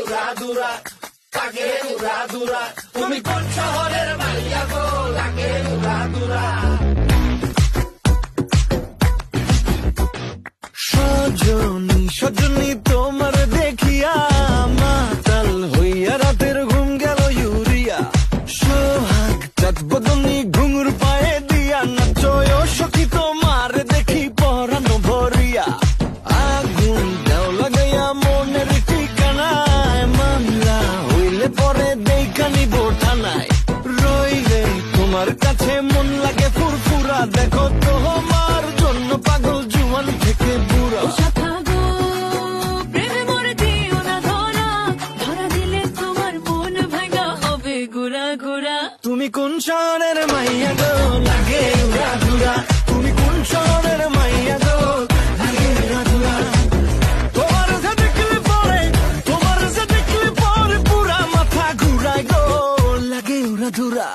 উড়াদুরা, লাগে উড়াদুরা। তুমি কোন শহরের মাইয়া গো, লাগে উড়াদুরা। সজনী সজনী তোমার দেখিয়া মাতাল হইয়া রাতের ঘুম গেল ইউরিয়া। সোহাগ চাঁদ বদনী ঘুঙুর পায়ে দিয়া নাচয় সখী তোমার দেখি পরানো ভরিয়া। আগুন দেও লাগাইয়া মনের ঠিকানায়, মামলা হইলে পরে দেখা নিব থানায়। রইলে তোমার কাছে মন লাগে ফুরফুরা, দেখো তোমার জন্য পাগল জুয়ান থেকে বুড়া। তুমি কোন শহরের মাইয়া গো, লাগে উড়াদুরা। তুমি কোন শহরের মাইয়া গো, লাগে উড়াদুরা। তোমার যে দেখলে পরে, তোমার যে দেখলে পরে পুরা মাথা ঘুরায় গো, লাগে উড়াদুরা।